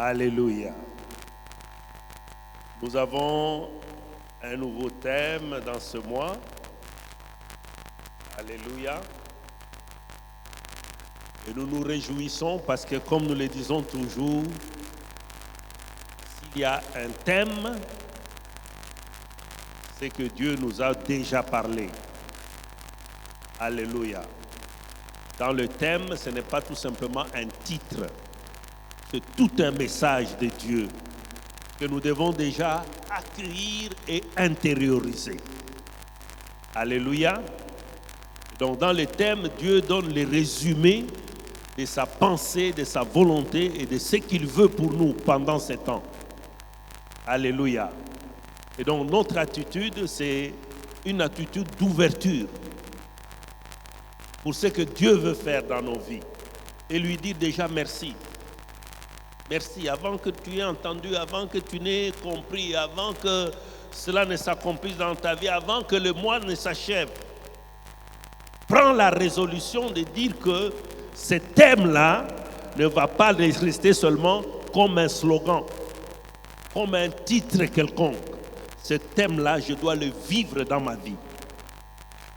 Alléluia. Nous avons un nouveau thème dans ce mois. Alléluia. Et nous nous réjouissons parce que, comme nous le disons toujours, s'il y a un thème, c'est que Dieu nous a déjà parlé. Alléluia. Dans le thème, ce n'est pas tout simplement un titre, c'est tout un message de Dieu que nous devons déjà accueillir et intérioriser. Alléluia. Donc dans le thème, Dieu donne les résumés de sa pensée, de sa volonté et de ce qu'il veut pour nous pendant ces temps. Alléluia. Et donc notre attitude, c'est une attitude d'ouverture pour ce que Dieu veut faire dans nos vies. Et lui dire déjà merci. Merci, avant que tu aies entendu, avant que tu n'aies compris, avant que cela ne s'accomplisse dans ta vie, avant que le mois ne s'achève. Prends la résolution de dire que ce thème-là ne va pas rester seulement comme un slogan, comme un titre quelconque. Ce thème-là, je dois le vivre dans ma vie.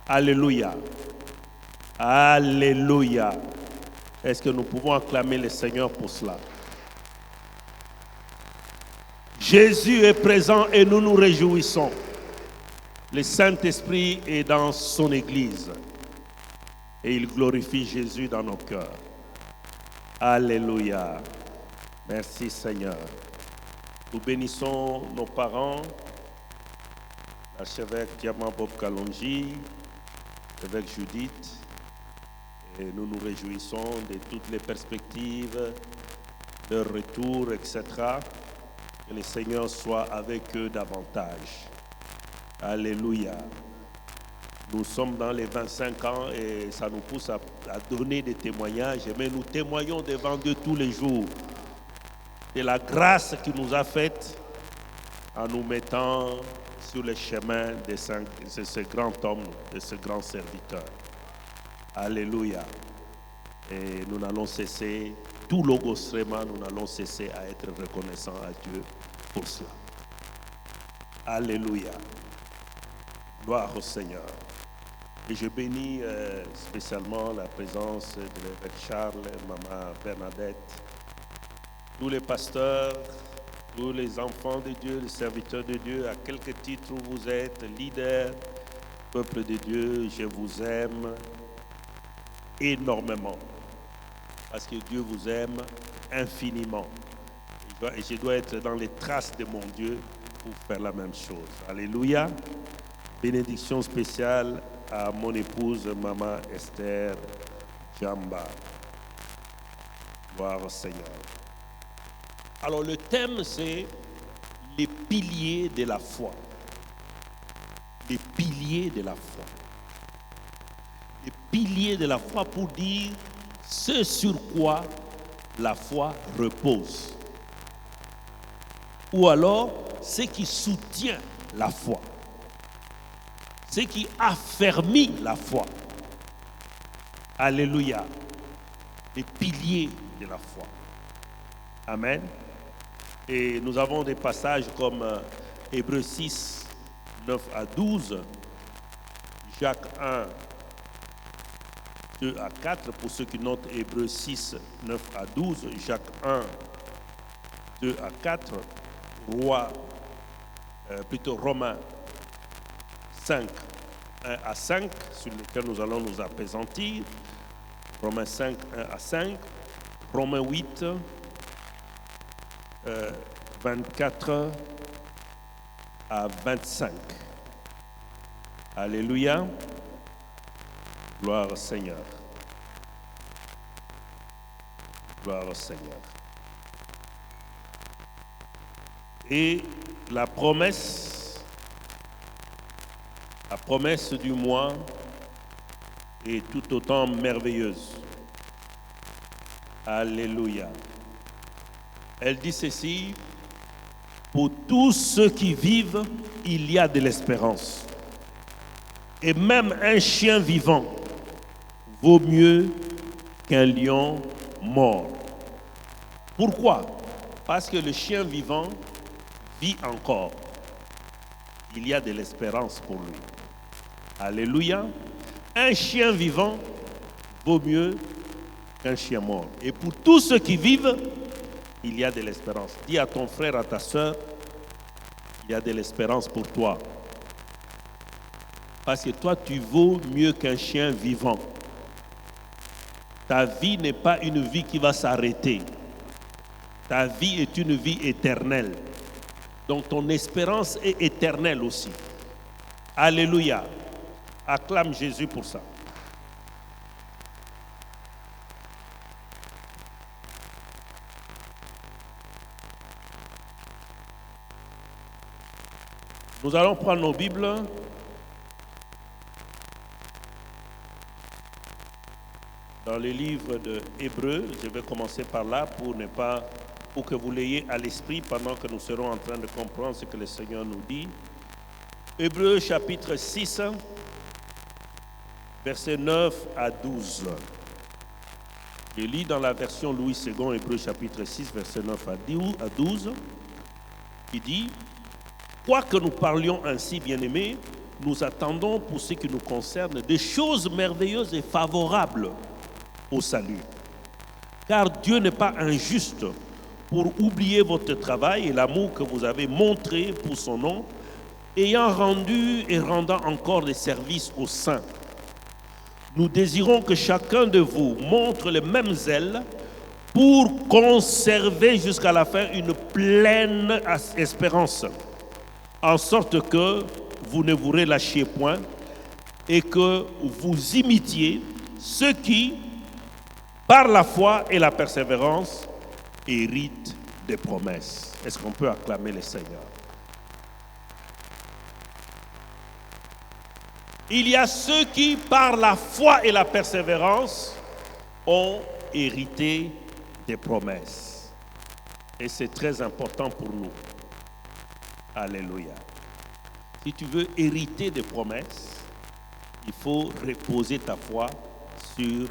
Alléluia. Alléluia. Est-ce que nous pouvons acclamer le Seigneur pour cela? Jésus est présent et nous nous réjouissons. Le Saint-Esprit est dans son Église et il glorifie Jésus dans nos cœurs. Alléluia. Merci Seigneur. Nous bénissons nos parents, l'archevêque Diamant Bob Kalonji, l'évêque Judith, et nous nous réjouissons de toutes les perspectives, leur retour, etc. Que le Seigneur soit avec eux davantage. Alléluia. Nous sommes dans les 25 ans et ça nous pousse à donner des témoignages, mais nous témoignons devant Dieu tous les jours de la grâce qu'il nous a faite en nous mettant sur le chemin de ce grand homme, de ce grand serviteur. Alléluia. Et nous n'allons cesser, tout logos réma, nous n'allons cesser à être reconnaissants à Dieu pour cela. Alléluia. Gloire au Seigneur. Et je bénis spécialement la présence de l'évêque Charles, maman Bernadette, tous les pasteurs, tous les enfants de Dieu, les serviteurs de Dieu, à quelque titre vous êtes, leaders, peuple de Dieu, je vous aime énormément. Parce que Dieu vous aime infiniment. Et je dois être dans les traces de mon Dieu pour faire la même chose. Alléluia. Bénédiction spéciale à mon épouse, maman Esther Jamba. Gloire au Seigneur. Alors le thème, c'est les piliers de la foi. Les piliers de la foi. Les piliers de la foi pour dire ce sur quoi la foi repose. Ou alors, ce qui soutient la foi. Ce qui affermit la foi. Alléluia. Les piliers de la foi. Amen. Et nous avons des passages comme Hébreux 6, 9 à 12, Jacques 1, 2 à 4, pour ceux qui notent Hébreux 6, 9 à 12, Jacques 1, 2 à 4, Romains 5, 1 à 5, sur lesquels nous allons nous appesantir, Romains 5, 1 à 5, Romains 8, 24 à 25. Alléluia. Gloire au Seigneur. Gloire au Seigneur. Et la promesse du mois est tout autant merveilleuse. Alléluia. Elle dit ceci: pour tous ceux qui vivent, il y a de l'espérance. Et même un chien vivant vaut mieux qu'un lion mort. Pourquoi? Parce que le chien vivant vit encore. Il y a de l'espérance pour lui. Alléluia. Un chien vivant vaut mieux qu'un chien mort. Et pour tous ceux qui vivent, il y a de l'espérance. Dis à ton frère, à ta soeur, il y a de l'espérance pour toi. Parce que toi, tu vaux mieux qu'un chien vivant. Ta vie n'est pas une vie qui va s'arrêter. Ta vie est une vie éternelle. Donc ton espérance est éternelle aussi. Alléluia. Acclame Jésus pour ça. Nous allons prendre nos Bibles. Dans le livre de Hébreux, je vais commencer par là pour que vous l'ayez à l'esprit pendant que nous serons en train de comprendre ce que le Seigneur nous dit. Hébreux chapitre 6, versets 9 à 12. Je lis dans la version Louis II, Hébreux chapitre 6, versets 9 à 12, qui dit « Quoique nous parlions ainsi, bien-aimés, nous attendons pour ce qui nous concerne des choses merveilleuses et favorables au salut. Car Dieu n'est pas injuste pour oublier votre travail et l'amour que vous avez montré pour son nom, ayant rendu et rendant encore des services aux saints. Nous désirons que chacun de vous montre le même zèle pour conserver jusqu'à la fin une pleine espérance, en sorte que vous ne vous relâchiez point et que vous imitiez ceux qui, par la foi et la persévérance, héritent des promesses. » Est-ce qu'on peut acclamer le Seigneur? Il y a ceux qui, par la foi et la persévérance, ont hérité des promesses. Et c'est très important pour nous. Alléluia. Si tu veux hériter des promesses, il faut reposer ta foi sur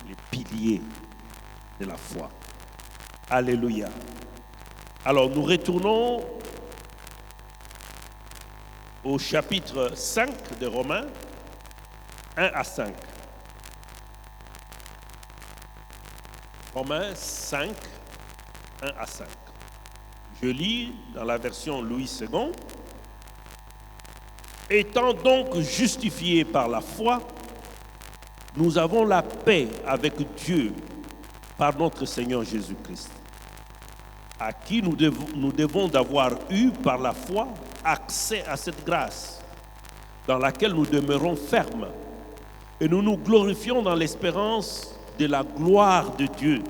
les piliers de la foi. Alléluia. Alors nous retournons au chapitre 5 de Romains, 1 à 5. Romains 5, 1 à 5. Je lis dans la version Louis II. Étant donc justifiés par la foi, nous avons la paix avec Dieu par notre Seigneur Jésus-Christ, à qui nous devons d'avoir eu par la foi accès à cette grâce dans laquelle nous demeurons fermes et nous nous glorifions dans l'espérance de la gloire de Dieu.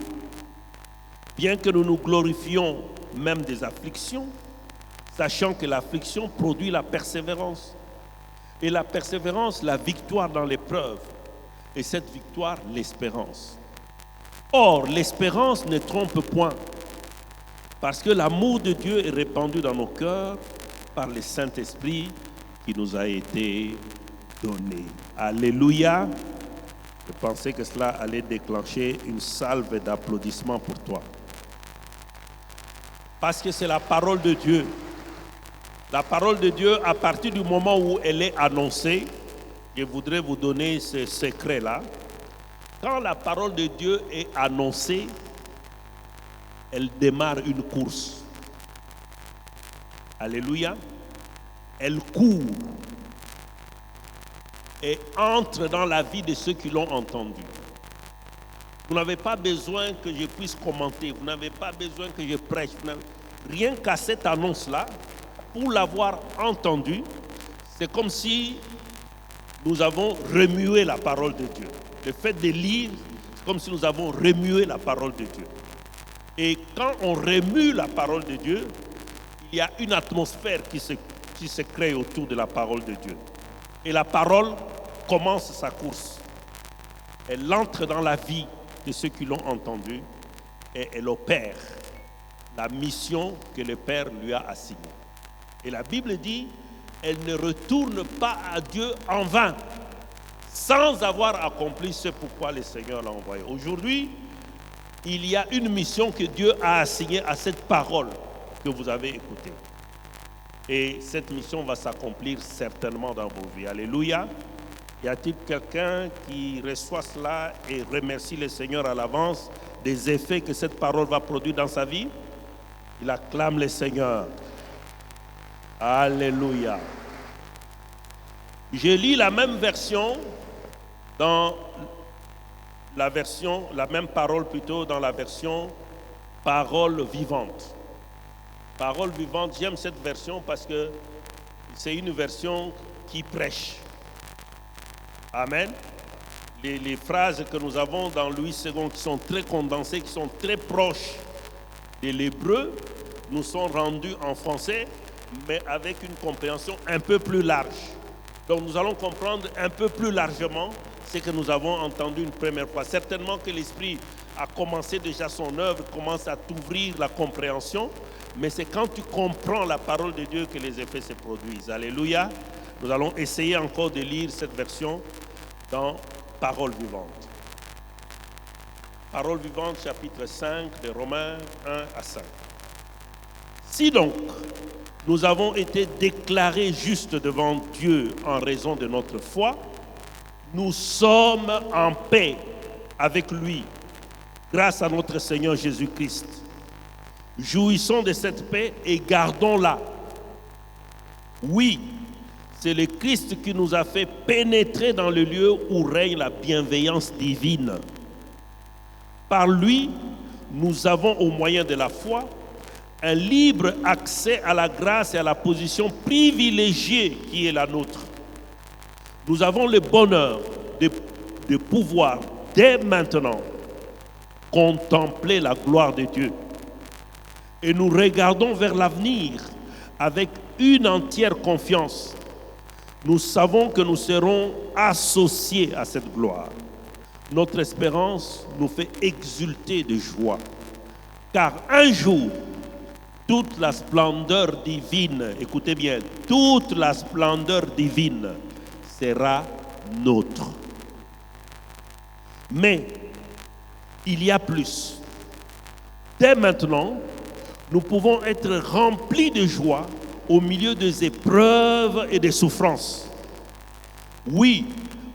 Bien que nous nous glorifions même des afflictions, sachant que l'affliction produit la persévérance et la persévérance, la victoire dans l'épreuve et cette victoire, l'espérance. Or, l'espérance ne trompe point, parce que l'amour de Dieu est répandu dans nos cœurs par le Saint-Esprit qui nous a été donné. Alléluia. Je pensais que cela allait déclencher une salve d'applaudissements pour toi. Parce que c'est la parole de Dieu. La parole de Dieu, à partir du moment où elle est annoncée, je voudrais vous donner ce secret-là. Quand la parole de Dieu est annoncée, elle démarre une course. Alléluia. Elle court et entre dans la vie de ceux qui l'ont entendu. Vous n'avez pas besoin que je puisse commenter, vous n'avez pas besoin que je prêche. Rien qu'à cette annonce-là, pour l'avoir entendue, c'est comme si nous avons remué la parole de Dieu. Le fait de lire, c'est comme si nous avons remué la parole de Dieu. Et quand on remue la parole de Dieu, il y a une atmosphère qui se crée autour de la parole de Dieu. Et la parole commence sa course. Elle entre dans la vie de ceux qui l'ont entendue et elle opère la mission que le Père lui a assignée. Et la Bible dit, elle ne retourne pas à Dieu en vain, sans avoir accompli ce pourquoi le Seigneur l'a envoyé. Aujourd'hui, il y a une mission que Dieu a assignée à cette parole que vous avez écoutée. Et cette mission va s'accomplir certainement dans vos vies. Alléluia. Y a-t-il quelqu'un qui reçoit cela et remercie le Seigneur à l'avance des effets que cette parole va produire dans sa vie? Il acclame le Seigneur. Alléluia. Je lis la même version dans la même parole plutôt dans la version parole vivante. Parole vivante, j'aime cette version parce que c'est une version qui prêche. Amen. Les phrases que nous avons dans Louis II qui sont très condensées, qui sont très proches de l'hébreu, nous sont rendues en français, mais avec une compréhension un peu plus large. Donc nous allons comprendre un peu plus largement ce que nous avons entendu une première fois. Certainement que l'Esprit a commencé déjà son œuvre, commence à t'ouvrir la compréhension, mais c'est quand tu comprends la parole de Dieu que les effets se produisent. Alléluia. Nous allons essayer encore de lire cette version dans Parole vivante. Parole vivante, chapitre 5 de Romains 1 à 5. Si donc nous avons été déclarés justes devant Dieu en raison de notre foi, nous sommes en paix avec lui grâce à notre Seigneur Jésus-Christ. Jouissons de cette paix et gardons-la. Oui, c'est le Christ qui nous a fait pénétrer dans le lieu où règne la bienveillance divine. Par lui, nous avons au moyen de la foi un libre accès à la grâce et à la position privilégiée qui est la nôtre. Nous avons le bonheur de pouvoir dès maintenant contempler la gloire de Dieu. Et nous regardons vers l'avenir avec une entière confiance. Nous savons que nous serons associés à cette gloire. Notre espérance nous fait exulter de joie, car un jour, toute la splendeur divine, écoutez bien, toute la splendeur divine sera nôtre. Mais il y a plus. Dès maintenant, nous pouvons être remplis de joie au milieu des épreuves et des souffrances. Oui,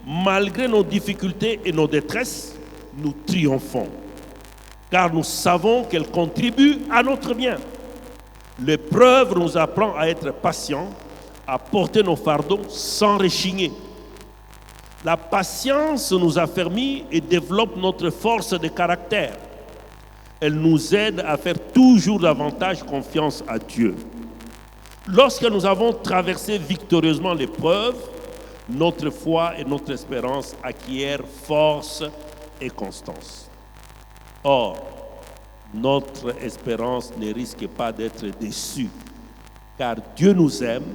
malgré nos difficultés et nos détresses, nous triomphons, car nous savons qu'elles contribuent à notre bien. L'épreuve nous apprend à être patients, à porter nos fardeaux sans rechigner. La patience nous affermit et développe notre force de caractère. Elle nous aide à faire toujours davantage confiance à Dieu. Lorsque nous avons traversé victorieusement l'épreuve, notre foi et notre espérance acquièrent force et constance. Or, notre espérance ne risque pas d'être déçue, car Dieu nous aime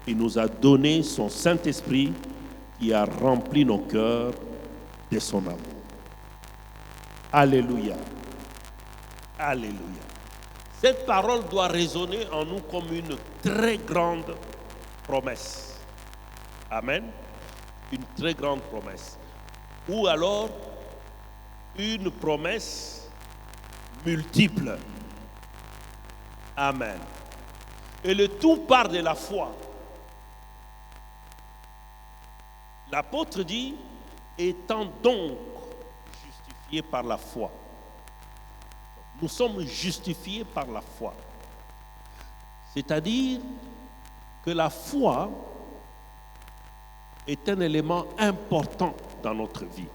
et nous a donné son Saint-Esprit qui a rempli nos cœurs de son amour. Alléluia. Alléluia. Cette parole doit résonner en nous comme une très grande promesse. Amen. Une très grande promesse. Ou alors une promesse multiple. Amen. Et le tout part de la foi. L'apôtre dit, étant donc justifiés par la foi. Nous sommes justifiés par la foi. C'est-à-dire que la foi est un élément important dans notre vie.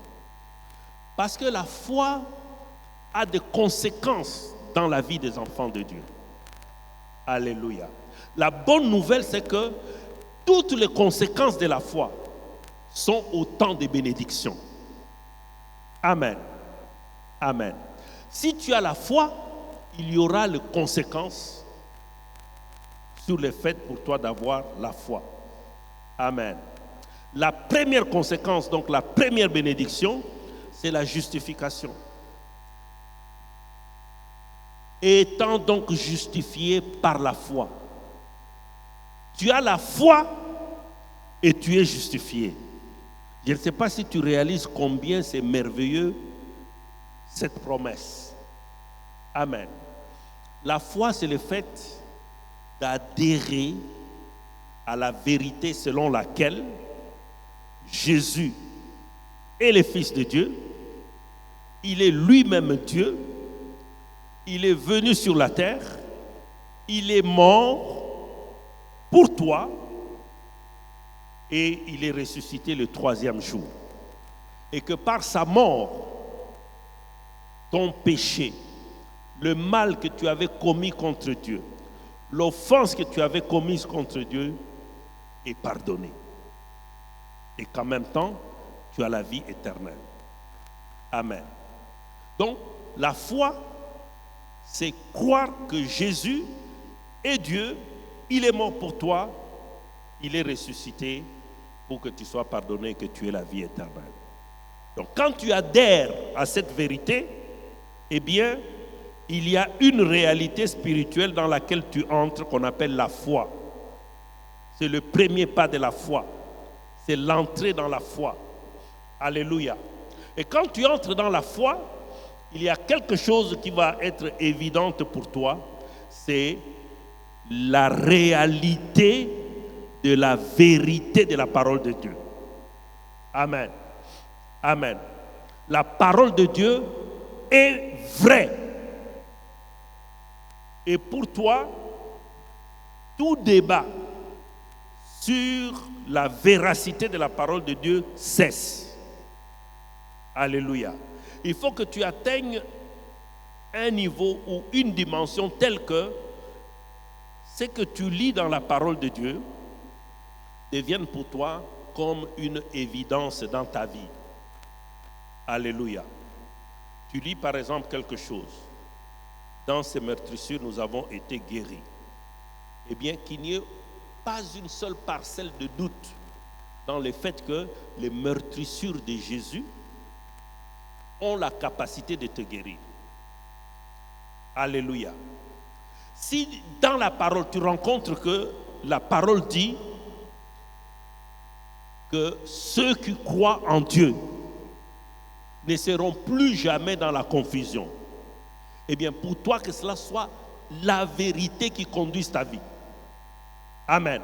Parce que la foi a des conséquences dans la vie des enfants de Dieu. Alléluia. La bonne nouvelle, c'est que toutes les conséquences de la foi sont autant de bénédictions. Amen. Amen. Si tu as la foi, il y aura les conséquences sur le fait pour toi d'avoir la foi. Amen. La première conséquence, donc la première bénédiction, c'est la justification. Étant donc justifié par la foi. Tu as la foi et tu es justifié. Je ne sais pas si tu réalises combien c'est merveilleux cette promesse. Amen. La foi, c'est le fait d'adhérer à la vérité selon laquelle Jésus est le Fils de Dieu, il est lui-même Dieu, il est venu sur la terre, il est mort pour toi et il est ressuscité le 3e jour. Et que par sa mort, ton péché, le mal que tu avais commis contre Dieu, l'offense que tu avais commise contre Dieu est pardonnée. Et qu'en même temps, tu as la vie éternelle. Amen. Donc, la foi, c'est croire que Jésus est Dieu, il est mort pour toi, il est ressuscité pour que tu sois pardonné et que tu aies la vie éternelle. Donc, quand tu adhères à cette vérité, eh bien, il y a une réalité spirituelle dans laquelle tu entres qu'on appelle la foi. C'est le premier pas de la foi. C'est l'entrée dans la foi. Alléluia. Et quand tu entres dans la foi, il y a quelque chose qui va être évidente pour toi. C'est la réalité de la vérité de la parole de Dieu. Amen. Amen. La parole de Dieu est vraie. Et pour toi, tout débat sur la véracité de la parole de Dieu cesse. Alléluia. Il faut que tu atteignes un niveau ou une dimension telle que ce que tu lis dans la parole de Dieu devienne pour toi comme une évidence dans ta vie. Alléluia. Tu lis par exemple quelque chose. Dans ces meurtrissures, nous avons été guéris. Eh bien, qu'il n'y ait pas une seule parcelle de doute dans le fait que les meurtrissures de Jésus ont la capacité de te guérir. Alléluia. Si dans la parole, tu rencontres que la parole dit que ceux qui croient en Dieu ne seront plus jamais dans la confusion, eh bien, pour toi, que cela soit la vérité qui conduise ta vie. Amen.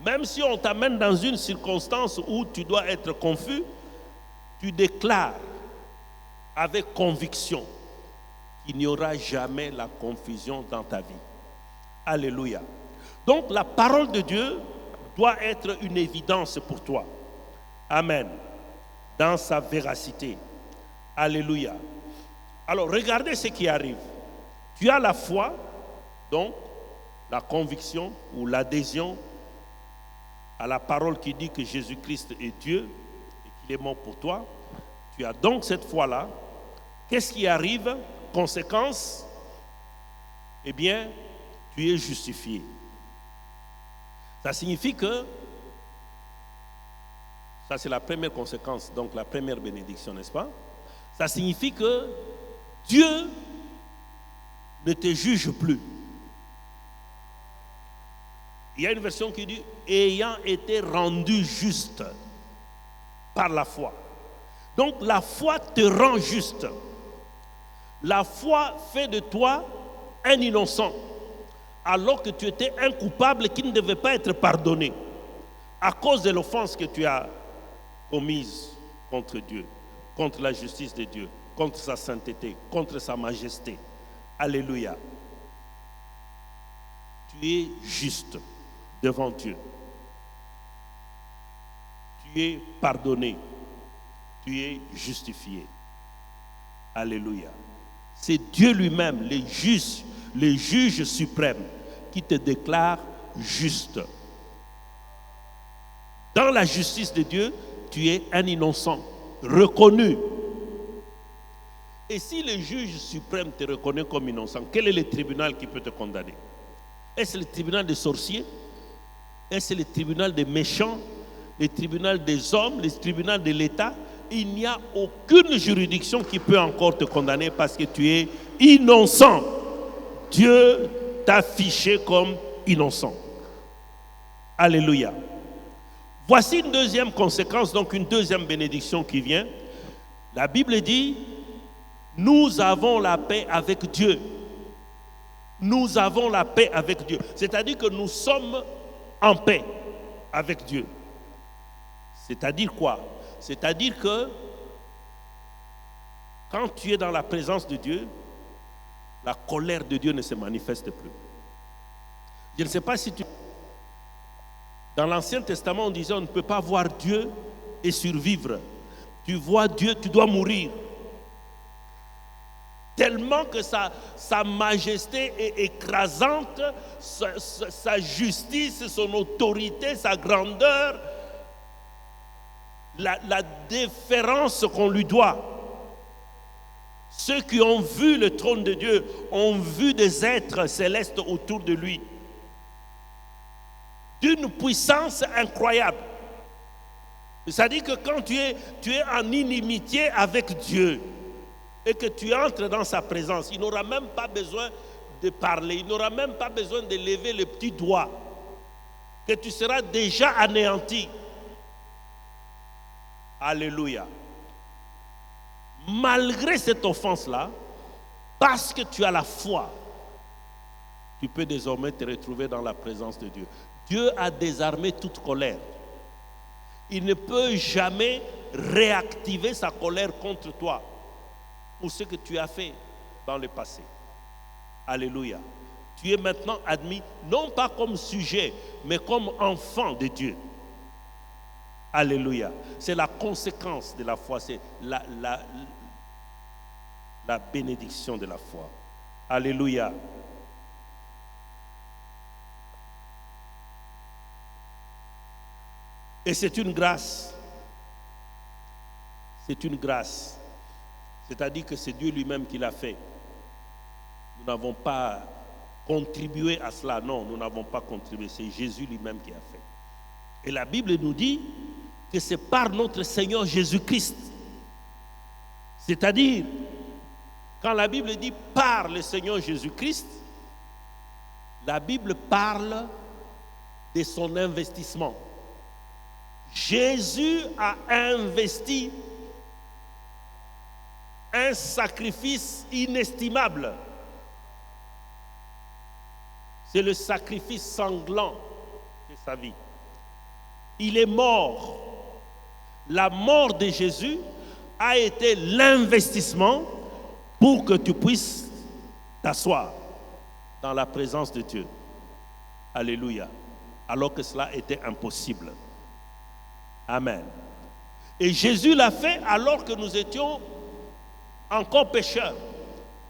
Même si on t'amène dans une circonstance où tu dois être confus, tu déclares avec conviction qu'il n'y aura jamais la confusion dans ta vie. Alléluia. Donc, la parole de Dieu doit être une évidence pour toi. Amen. Dans sa véracité. Alléluia. Alors, regardez ce qui arrive. Tu as la foi, donc la conviction ou l'adhésion à la parole qui dit que Jésus-Christ est Dieu et qu'il est mort pour toi. Tu as donc cette foi-là. Qu'est-ce qui arrive? Conséquence, eh bien, tu es justifié. Ça signifie que, ça c'est la première conséquence, donc la première bénédiction, n'est-ce pas? Ça signifie que Dieu ne te juge plus. Il y a une version qui dit ayant été rendu juste par la foi. Donc la foi te rend juste. La foi fait de toi un innocent, alors que tu étais un coupable qui ne devait pas être pardonné à cause de l'offense que tu as commise contre Dieu, contre la justice de Dieu, contre sa sainteté, contre sa majesté. Alléluia. Tu es juste devant Dieu. Tu es pardonné. Tu es justifié. Alléluia. C'est Dieu lui-même, le juge suprême, qui te déclare juste. Dans la justice de Dieu, tu es un innocent, reconnu. Et si le juge suprême te reconnaît comme innocent, quel est le tribunal qui peut te condamner? Est-ce le tribunal des sorciers? Est-ce le tribunal des méchants? Le tribunal des hommes? Le tribunal de l'État? Il n'y a aucune juridiction qui peut encore te condamner parce que tu es innocent. Dieu t'a fiché comme innocent. Alléluia. Voici une deuxième conséquence, donc une deuxième bénédiction qui vient. La Bible dit Nous avons la paix avec Dieu. Nous avons la paix avec Dieu. C'est-à-dire que nous sommes en paix avec Dieu. C'est-à-dire quoi? C'est-à-dire que quand tu es dans la présence de Dieu, la colère de Dieu ne se manifeste plus. Je ne sais pas si tu... Dans l'Ancien Testament, on disait on ne peut pas voir Dieu et survivre. Tu vois Dieu, tu dois mourir. Tellement que sa majesté est écrasante, sa justice, son autorité, sa grandeur, la déférence qu'on lui doit. Ceux qui ont vu le trône de Dieu ont vu des êtres célestes autour de lui, d'une puissance incroyable. C'est-à-dire que quand tu es en inimitié avec Dieu et que tu entres dans sa présence, il n'aura même pas besoin de parler, il n'aura même pas besoin de lever le petit doigt, que tu seras déjà anéanti. Alléluia. Malgré cette offense-là, parce que tu as la foi, tu peux désormais te retrouver dans la présence de Dieu. Dieu a désarmé toute colère. Il ne peut jamais réactiver sa colère contre toi pour ce que tu as fait dans le passé. Alléluia. Tu es maintenant admis, non pas comme sujet, mais comme enfant de Dieu. Alléluia. C'est la conséquence de la foi, c'est la bénédiction de la foi. Alléluia. Et c'est une grâce. C'est une grâce. C'est-à-dire que c'est Dieu lui-même qui l'a fait. Nous n'avons pas contribué à cela. Non, nous n'avons pas contribué. C'est Jésus lui-même qui a fait. Et la Bible nous dit que c'est par notre Seigneur Jésus-Christ. C'est-à-dire, quand la Bible dit par le Seigneur Jésus-Christ, la Bible parle de son investissement. Jésus a investi un sacrifice inestimable. C'est le sacrifice sanglant de sa vie. Il est mort. La mort de Jésus a été l'investissement pour que tu puisses t'asseoir dans la présence de Dieu. Alléluia. Alors que cela était impossible. Amen. Et Jésus l'a fait alors que nous étions encore pécheurs.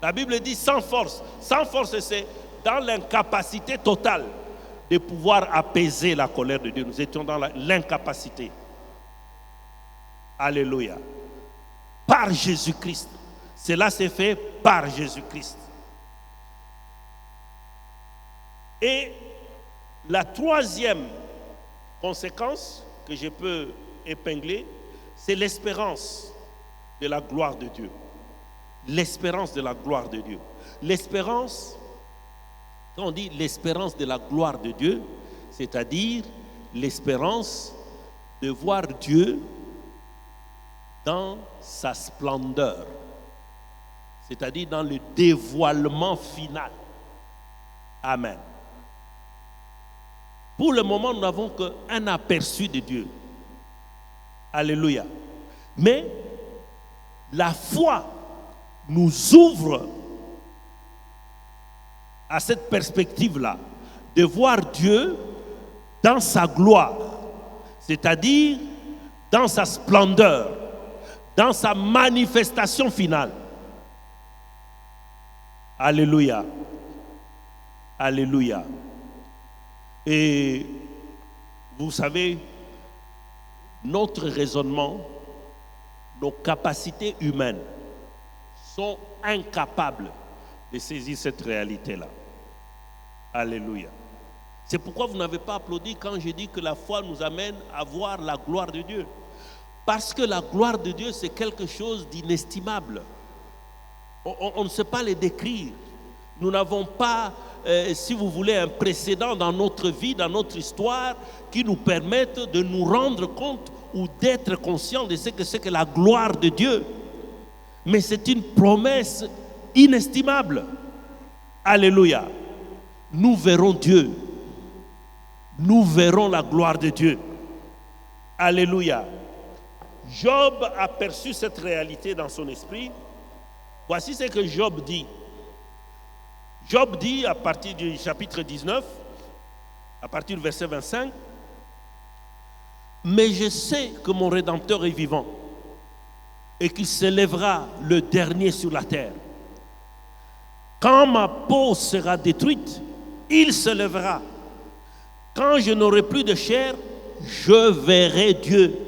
La Bible dit sans force. Sans force, c'est dans l'incapacité totale de pouvoir apaiser la colère de Dieu. Nous étions dans l'incapacité. Alléluia. Par Jésus-Christ. Cela s'est fait par Jésus-Christ. Et la troisième conséquence que je peux épingler, c'est l'espérance de la gloire de Dieu. L'espérance de la gloire de Dieu. L'espérance, quand on dit l'espérance de la gloire de Dieu, c'est-à-dire l'espérance de voir Dieu dans sa splendeur, c'est-à-dire dans le dévoilement final. Amen. Pour le moment, nous n'avons qu'un aperçu de Dieu. Alléluia. Mais la foi nous ouvre à cette perspective-là, de voir Dieu dans sa gloire, c'est-à-dire dans sa splendeur, dans sa manifestation finale. Alléluia. Alléluia. Et vous savez, notre raisonnement, nos capacités humaines sont incapables de saisir cette réalité-là. Alléluia. C'est pourquoi vous n'avez pas applaudi quand j'ai dit que la foi nous amène à voir la gloire de Dieu. Parce que la gloire de Dieu, c'est quelque chose d'inestimable. On ne sait pas les décrire. Nous n'avons pas, si vous voulez, un précédent dans notre vie, dans notre histoire, qui nous permette de nous rendre compte ou d'être conscients de ce que c'est que la gloire de Dieu. Mais c'est une promesse inestimable. Alléluia. Nous verrons Dieu. Nous verrons la gloire de Dieu. Alléluia. Job a perçu cette réalité dans son esprit. Voici ce que Job dit. Job dit à partir du chapitre 19, à partir du verset 25, « Mais je sais que mon Rédempteur est vivant et qu'il s'élèvera le dernier sur la terre. Quand ma peau sera détruite, il se lèvera. Quand je n'aurai plus de chair, je verrai Dieu.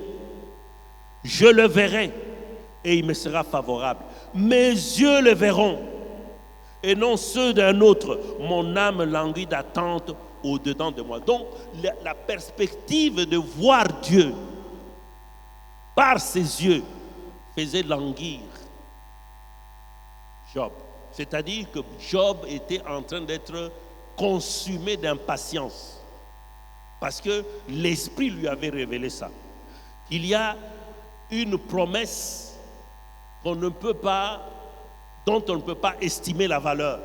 Je le verrai et il me sera favorable. Mes yeux le verront et non ceux d'un autre. Mon âme languit d'attente au-dedans de moi. » Donc, la perspective de voir Dieu par ses yeux faisait languir Job. C'est-à-dire que Job était en train d'être consumé d'impatience. Parce que l'Esprit lui avait révélé ça. Il y a une promesse dont on ne peut pas estimer la valeur.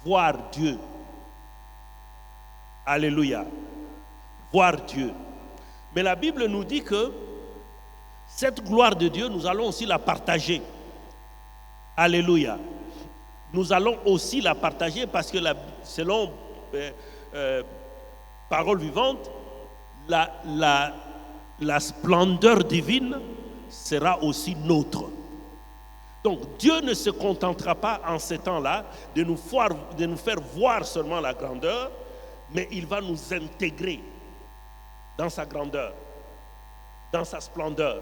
Voir Dieu. Alléluia. Voir Dieu. Mais la Bible nous dit que cette gloire de Dieu, nous allons aussi la partager. Alléluia. Nous allons aussi la partager parce que selon parole vivante, la splendeur divine sera aussi nôtre. Donc Dieu ne se contentera pas en ces temps-là de nous faire voir seulement la grandeur, mais il va nous intégrer dans sa grandeur, dans sa splendeur.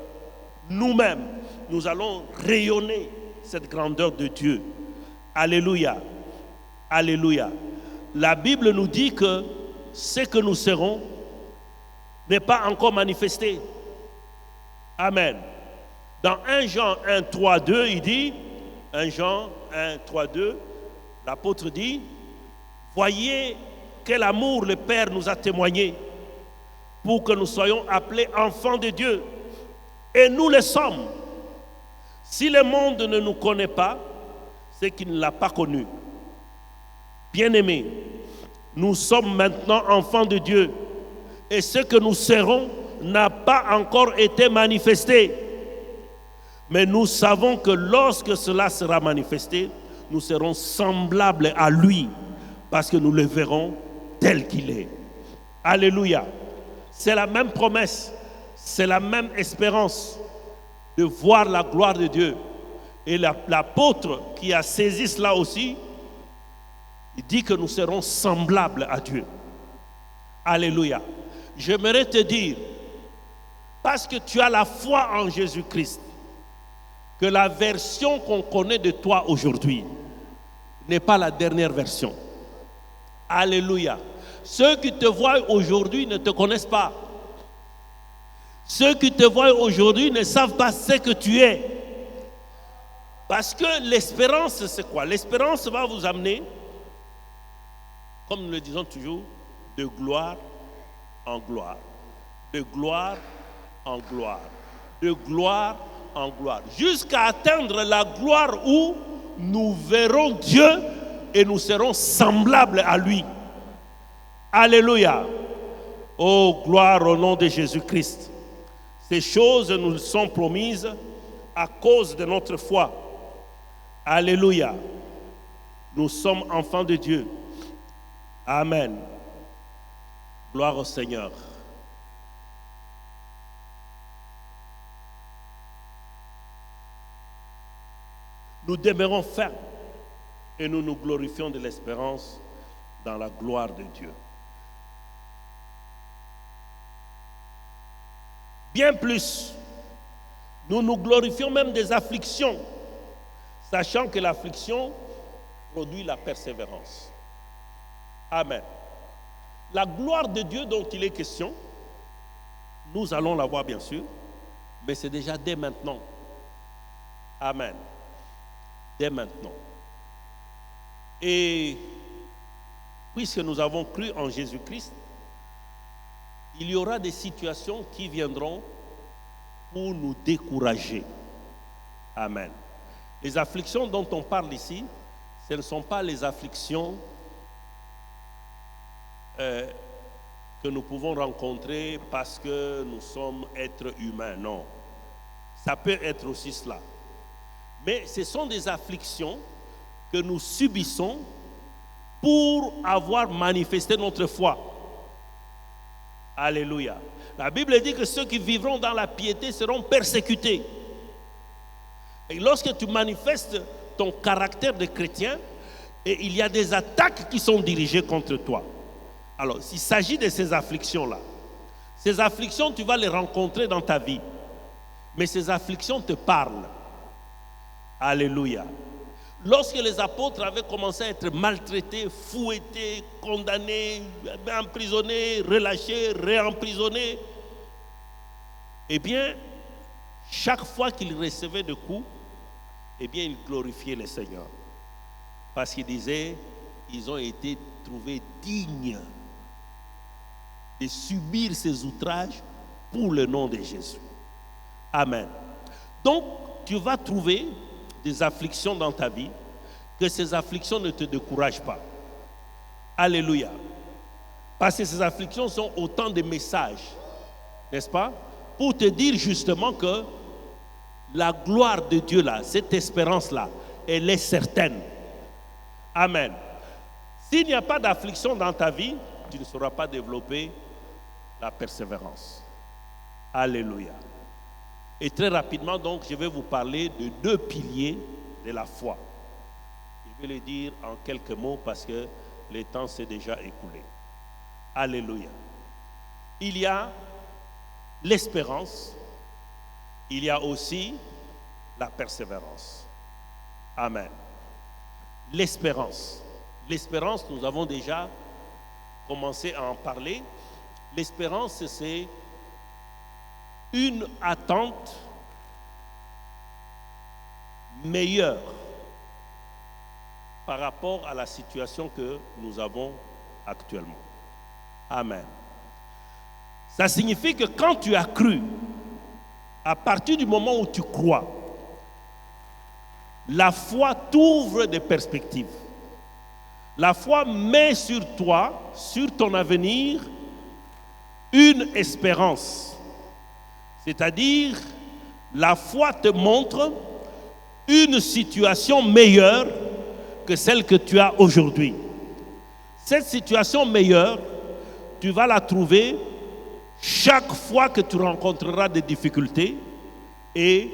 Nous-mêmes, nous allons rayonner cette grandeur de Dieu. Alléluia. Alléluia. La Bible nous dit que ce que nous serons n'est pas encore manifesté. Amen. Dans 1 Jean 1, 3, 2, il dit, 1 Jean 1, 3, 2, l'apôtre dit, « Voyez quel amour le Père nous a témoigné pour que nous soyons appelés enfants de Dieu. Et nous le sommes. Si le monde ne nous connaît pas, c'est qu'il ne l'a pas connu. Bien-aimés, nous sommes maintenant enfants de Dieu. Et ce que nous serons n'a pas encore été manifesté. Mais nous savons que lorsque cela sera manifesté, nous serons semblables à lui, parce que nous le verrons tel qu'il est. Alléluia. C'est la même promesse, c'est la même espérance de voir la gloire de Dieu. Et l'apôtre qui a saisi cela aussi, il dit que nous serons semblables à Dieu. Alléluia. J'aimerais te dire, parce que tu as la foi en Jésus-Christ, que la version qu'on connaît de toi aujourd'hui n'est pas la dernière version. Alléluia. Ceux qui te voient aujourd'hui ne te connaissent pas. Ceux qui te voient aujourd'hui ne savent pas ce que tu es. Parce que l'espérance, c'est quoi? L'espérance va vous amener, comme nous le disons toujours, de gloire en gloire. De gloire en gloire. De gloire en gloire. Jusqu'à atteindre la gloire où nous verrons Dieu et nous serons semblables à lui. Alléluia. Oh, gloire au nom de Jésus-Christ. Ces choses nous sont promises à cause de notre foi. Alléluia. Nous sommes enfants de Dieu. Amen. Gloire au Seigneur. Nous demeurons fermes et nous nous glorifions de l'espérance dans la gloire de Dieu. Bien plus, nous nous glorifions même des afflictions, sachant que l'affliction produit la persévérance. Amen. La gloire de Dieu dont il est question, nous allons la voir bien sûr, mais c'est déjà dès maintenant. Amen. Dès maintenant. Et puisque nous avons cru en Jésus-Christ, il y aura des situations qui viendront pour nous décourager. Amen. Les afflictions dont on parle ici, ce ne sont pas les afflictions que nous pouvons rencontrer parce que nous sommes êtres humains, non. Ça peut être aussi cela. Mais ce sont des afflictions que nous subissons pour avoir manifesté notre foi. Alléluia. La Bible dit que ceux qui vivront dans la piété seront persécutés. Et lorsque tu manifestes ton caractère de chrétien, et il y a des attaques qui sont dirigées contre toi. Alors, s'il s'agit de ces afflictions-là, ces afflictions, tu vas les rencontrer dans ta vie. Mais ces afflictions te parlent. Alléluia. Lorsque les apôtres avaient commencé à être maltraités, fouettés, condamnés, emprisonnés, relâchés, réemprisonnés, eh bien, chaque fois qu'ils recevaient des coups, eh bien, ils glorifiaient le Seigneur. Parce qu'ils disaient, ils ont été trouvés dignes de subir ces outrages pour le nom de Jésus. Amen. Donc, tu vas trouver des afflictions dans ta vie, que ces afflictions ne te découragent pas. Alléluia. Parce que ces afflictions sont autant de messages, n'est-ce pas? Pour te dire justement que la gloire de Dieu là, cette espérance-là, elle est certaine. Amen. S'il n'y a pas d'affliction dans ta vie, tu ne sauras pas développer la persévérance. Alléluia. Et très rapidement, donc, je vais vous parler de 2 piliers de la foi. Je vais le dire en quelques mots parce que le temps s'est déjà écoulé. Alléluia. Il y a l'espérance, il y a aussi la persévérance. Amen. L'espérance. L'espérance, nous avons déjà commencé à en parler. L'espérance, c'est une attente meilleure par rapport à la situation que nous avons actuellement. Amen. Ça signifie que quand tu as cru, à partir du moment où tu crois, la foi t'ouvre des perspectives. La foi met sur toi, sur ton avenir, une espérance. C'est-à-dire, la foi te montre une situation meilleure que celle que tu as aujourd'hui. Cette situation meilleure, tu vas la trouver chaque fois que tu rencontreras des difficultés. Et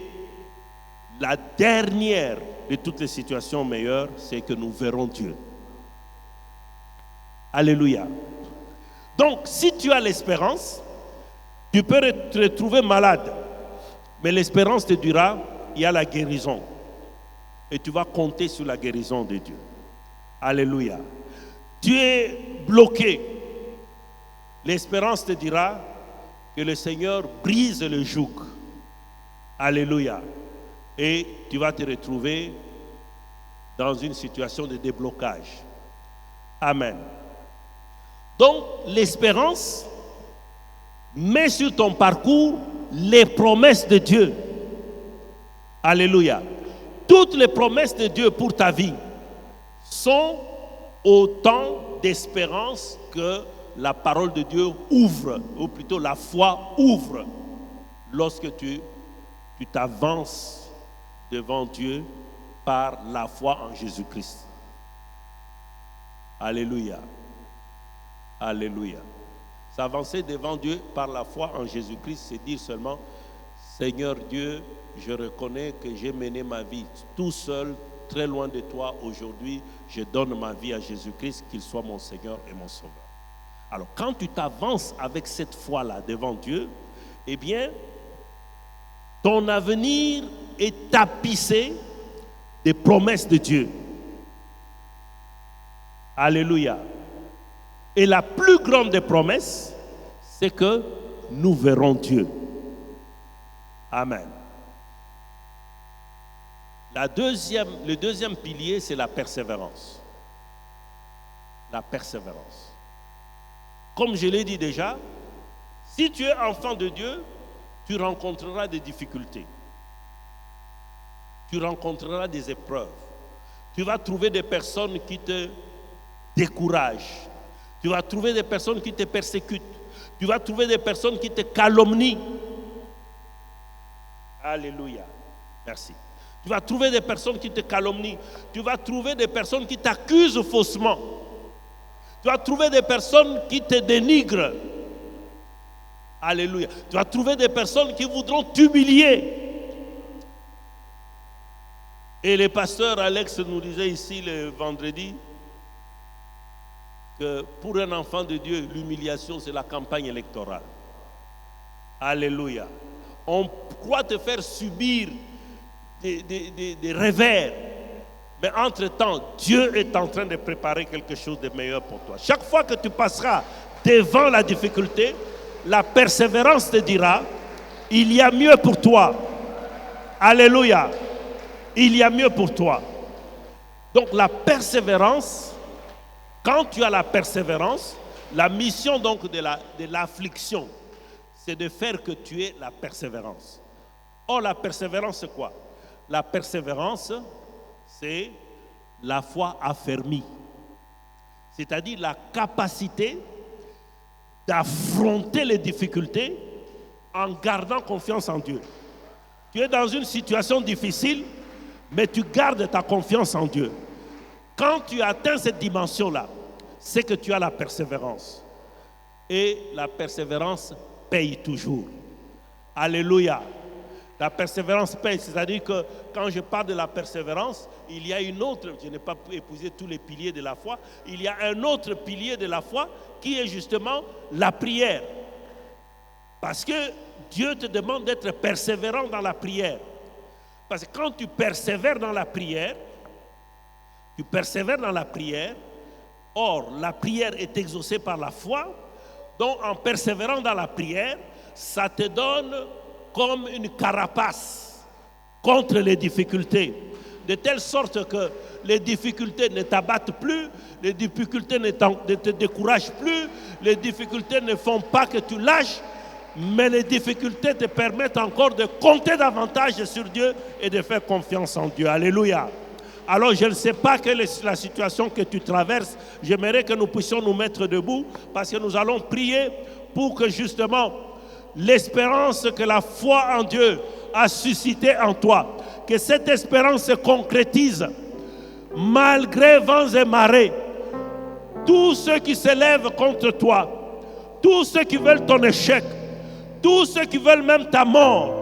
la dernière de toutes les situations meilleures, c'est que nous verrons Dieu. Alléluia. Donc, si tu as l'espérance, tu peux te retrouver malade, mais l'espérance te dira, il y a la guérison. Et tu vas compter sur la guérison de Dieu. Alléluia. Tu es bloqué. L'espérance te dira que le Seigneur brise le joug. Alléluia. Et tu vas te retrouver dans une situation de déblocage. Amen. Donc, l'espérance met sur ton parcours les promesses de Dieu. Alléluia. Toutes les promesses de Dieu pour ta vie sont autant d'espérance que la parole de Dieu ouvre, ou plutôt la foi ouvre, lorsque tu t'avances devant Dieu par la foi en Jésus-Christ. Alléluia. Alléluia. S'avancer devant Dieu par la foi en Jésus-Christ, c'est dire seulement, Seigneur Dieu, je reconnais que j'ai mené ma vie tout seul, très loin de toi. Aujourd'hui, je donne ma vie à Jésus-Christ, qu'il soit mon Seigneur et mon Sauveur. Alors, quand tu t'avances avec cette foi-là devant Dieu, eh bien, ton avenir est tapissé des promesses de Dieu. Alléluia. Et la plus grande des promesses, c'est que nous verrons Dieu. Amen. Le deuxième pilier, c'est la persévérance. La persévérance. Comme je l'ai dit déjà, si tu es enfant de Dieu, tu rencontreras des difficultés. tu rencontreras des épreuves. Tu vas trouver des personnes qui te découragent. Tu vas trouver des personnes qui te persécutent. Tu vas trouver des personnes qui te calomnient. Alléluia. Merci. Tu vas trouver des personnes qui te calomnient. Tu vas trouver des personnes qui t'accusent faussement. Tu vas trouver des personnes qui te dénigrent. Alléluia. Tu vas trouver des personnes qui voudront t'humilier. Et le pasteur Alex nous disait ici le vendredi que pour un enfant de Dieu, l'humiliation, c'est la campagne électorale. Alléluia. On croit te faire subir des revers. Mais entre-temps, Dieu est en train de préparer quelque chose de meilleur pour toi. Chaque fois que tu passeras devant la difficulté, la persévérance te dira, il y a mieux pour toi. Alléluia. Il y a mieux pour toi. Donc la persévérance, quand tu as la persévérance, la mission donc de l'affliction, c'est de faire que tu aies la persévérance. Or, la persévérance, c'est quoi? La persévérance, c'est la foi affermie. C'est-à-dire la capacité d'affronter les difficultés en gardant confiance en Dieu. Tu es dans une situation difficile, mais tu gardes ta confiance en Dieu. Quand tu atteins cette dimension-là, c'est que tu as la persévérance. Et la persévérance paye toujours. Alléluia. La persévérance paye, c'est-à-dire que quand je parle de la persévérance, il y a une autre, je n'ai pas épousé tous les piliers de la foi, il y a un autre pilier de la foi qui est justement la prière. Parce que Dieu te demande d'être persévérant dans la prière. Parce que quand tu persévères dans la prière, or la prière est exaucée par la foi, donc en persévérant dans la prière, ça te donne comme une carapace contre les difficultés, de telle sorte que les difficultés ne t'abattent plus, les difficultés ne te découragent plus, les difficultés ne font pas que tu lâches, mais les difficultés te permettent encore de compter davantage sur Dieu et de faire confiance en Dieu. Alléluia. Alors je ne sais pas quelle est la situation que tu traverses. J'aimerais que nous puissions nous mettre debout parce que nous allons prier pour que justement l'espérance que la foi en Dieu a suscité en toi, que cette espérance se concrétise malgré vents et marées. Tous ceux qui s'élèvent contre toi, tous ceux qui veulent ton échec, tous ceux qui veulent même ta mort,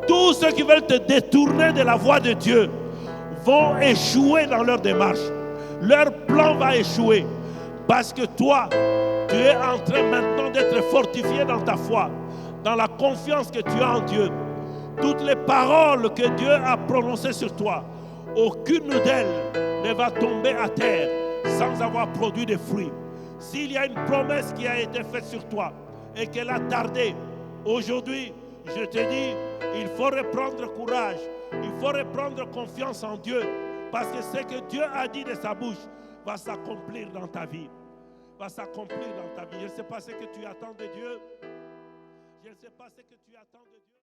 tous ceux qui veulent te détourner de la voie de Dieu vont échouer dans leur démarche. Leur plan va échouer parce que toi, tu es en train maintenant d'être fortifié dans ta foi, dans la confiance que tu as en Dieu. Toutes les paroles que Dieu a prononcées sur toi, aucune d'elles ne va tomber à terre sans avoir produit des fruits. S'il y a une promesse qui a été faite sur toi et qu'elle a tardé, aujourd'hui, je te dis, il faut reprendre courage, il faut reprendre confiance en Dieu, parce que ce que Dieu a dit de sa bouche va s'accomplir dans ta vie. Va s'accomplir dans ta vie. Je ne sais pas ce que tu attends de Dieu. Je ne sais pas ce que tu attends de Dieu.